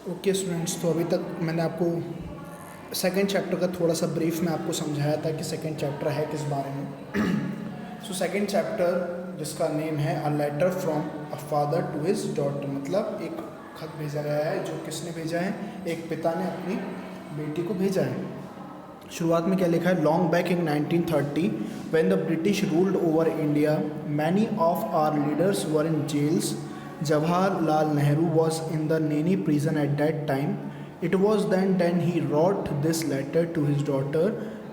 Okay students, तो अभी तक मैंने आपको सेकंड चैप्टर का थोड़ा सा ब्रीफ में आपको समझाया था कि सेकंड चैप्टर है किस बारे में। सो सेकंड चैप्टर जिसका नेम है a letter from a father to his daughter, मतलब एक खत भेजा गया है। जो किसने भेजा है? एक पिता ने अपनी बेटी को भेजा है। शुरुआत में क्या लिखा है? Long back in 1930 when the British ruled over India many of our leaders were in jails. Jawaharlal Nehru was in the Naini prison at that time. It was then he wrote this letter to his daughter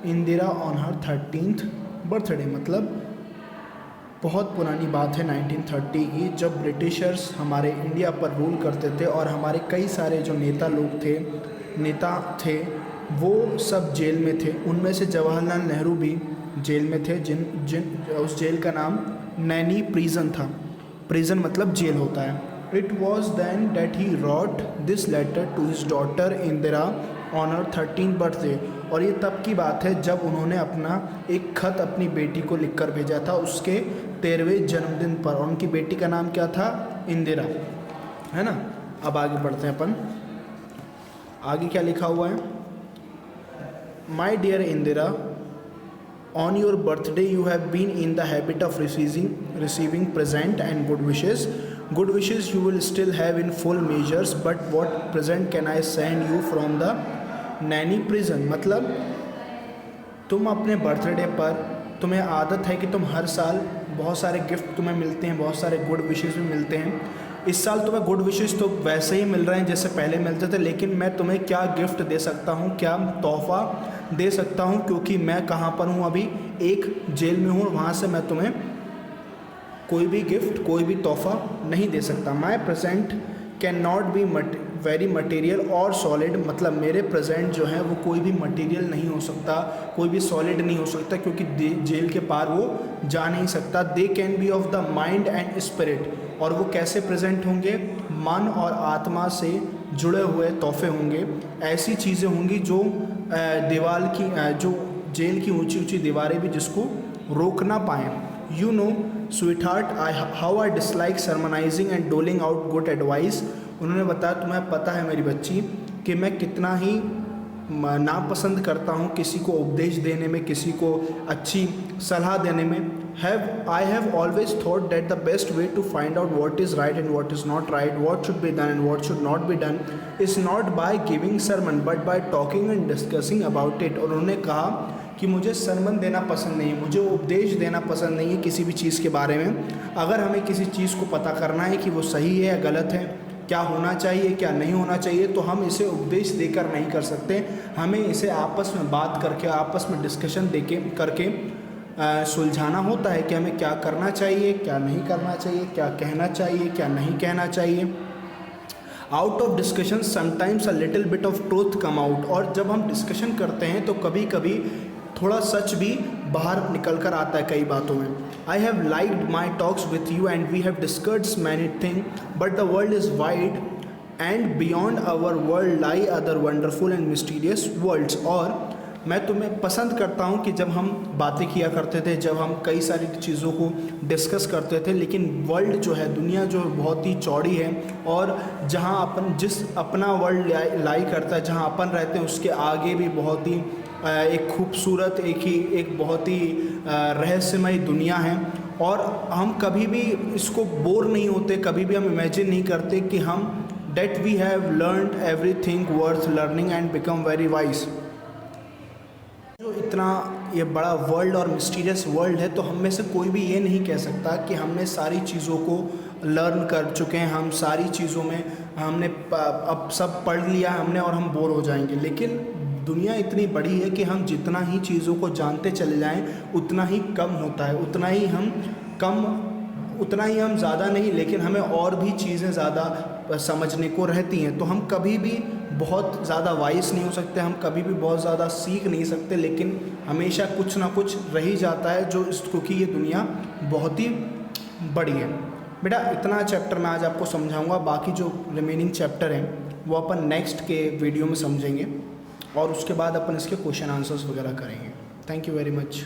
Indira on her 13th birthday. मतलब बहुत पुरानी बात है 1930 की, जब Britishers हमारे India पर rule करते थे और हमारे कई सारे जो नेता थे वो सब जेल में थे। उनमें से जवाहरलाल नेहरू भी जेल में थे, उस जेल का नाम नैनी प्रिजन था। प्रिजन मतलब जेल होता है। It was then that he wrote this letter to his daughter Indira on her 13th birthday. और ये तब की बात है जब उन्होंने अपना एक खत अपनी बेटी को लिखकर भेजा था उसके 13वें जन्मदिन पर। और उनकी बेटी का नाम क्या था? इंदिरा, है ना। अब आगे बढ़ते हैं अपन। आगे क्या लिखा हुआ है? My dear Indira, on your birthday you have been in the habit of receiving present and good wishes. Good wishes you will still have in full measures, but what present can I send you from the nanny prison? मतलब तुम अपने birthday पर तुम्हें आदत है कि तुम हर साल बहुत सारे गिफ्ट तुम्हें मिलते हैं, बहुत सारे गुड विशेस भी मिलते हैं। इस साल तुम्हें गुड विशेस तो वैसे ही मिल रहे हैं जैसे पहले मिलते थे, लेकिन मैं तुम्हें क्या गिफ्ट दे सकता हूँ, क्या तोहफ़ा दे सकता हूँ, क्योंकि मैं कहाँ पर हूँ अभी? एक जेल में हूँ। वहाँ से मैं तुम्हें कोई भी गिफ्ट, कोई भी तोहफ़ा नहीं दे सकता। My present can not be very material और सॉलिड, मतलब मेरे प्रेजेंट जो है वो कोई भी मटेरियल नहीं हो सकता, कोई भी सॉलिड नहीं हो सकता, क्योंकि जेल के पार वो जा नहीं सकता। They can be of the mind and spirit, और वो कैसे प्रेजेंट होंगे? मन और आत्मा से जुड़े हुए तोहफे होंगे। ऐसी चीज़ें होंगी जो जो जेल की ऊंची ऊंची दीवारें भी जिसको रोक ना पाएँ। You know sweetheart how I dislike sermonising and doling out good advice. उन्होंने बताया, तुम्हें पता है मेरी बच्ची कि मैं कितना ही नापसंद करता हूँ किसी को उपदेश देने में, किसी को अच्छी सलाह देने में। I have always thought that the best way to find out what is right and what is not right, what should be done and what should not be done, is not by giving sermon but by talking and discussing about it. और उन्होंने कहा कि मुझे सरमन देना पसंद नहीं है, मुझे उपदेश देना पसंद नहीं है किसी भी चीज़ के बारे में। अगर हमें किसी चीज़ को पता करना है कि वो सही है या गलत है, क्या होना चाहिए क्या नहीं होना चाहिए, तो हम इसे उपदेश देकर नहीं कर सकते। हमें इसे आपस में बात करके, आपस में डिस्कशन करके सुलझाना होता है कि हमें क्या करना चाहिए, क्या नहीं करना चाहिए, क्या कहना चाहिए, क्या नहीं कहना चाहिए। Out of discussion sometimes a little bit of truth come out. और जब हम डिस्कशन करते हैं तो कभी कभी थोड़ा सच भी बाहर निकल कर आता है कई बातों में। I have liked my talks with you and we have discussed many thing, but the world is wide and beyond our world lie other wonderful and mysterious worlds. और मैं तुम्हें पसंद करता हूँ कि जब हम बातें किया करते थे, जब हम कई सारी चीज़ों को डिस्कस करते थे, लेकिन वर्ल्ड जो है, दुनिया जो है बहुत ही चौड़ी है, और जहाँ अपना वर्ल्ड लाई करता है, जहाँ अपन रहते हैं उसके आगे भी बहुत ही एक खूबसूरत, एक बहुत ही रहस्यमय दुनिया है। और हम कभी भी इसको बोर नहीं होते, कभी भी हम इमेजिन नहीं करते कि हम that we have learned everything worth learning and become very wise. जो इतना ये बड़ा वर्ल्ड और मिस्टीरियस वर्ल्ड है, तो हम में से कोई भी ये नहीं कह सकता कि हमने सारी चीज़ों को लर्न कर चुके हैं, हम सारी चीज़ों में हमने अब सब पढ़ लिया हमने और हम बोर हो जाएंगे। लेकिन दुनिया इतनी बड़ी है कि हम जितना ही चीज़ों को जानते चले जाएं उतना ही कम होता है, उतना ही हम ज़्यादा नहीं, लेकिन हमें और भी चीज़ें ज़्यादा समझने को रहती हैं। तो हम कभी भी बहुत ज़्यादा वाइस नहीं हो सकते, हम कभी भी बहुत ज़्यादा सीख नहीं सकते, लेकिन हमेशा कुछ ना कुछ रह ही जाता है क्योंकि ये दुनिया बहुत ही बड़ी है। बेटा इतना चैप्टर मैं आज आपको समझाऊंगा, बाकी जो रिमेनिंग चैप्टर हैं वो अपन नेक्स्ट के वीडियो में समझेंगे और उसके बाद अपन इसके क्वेश्चन आंसर्स वगैरह करेंगे। Thank you very much.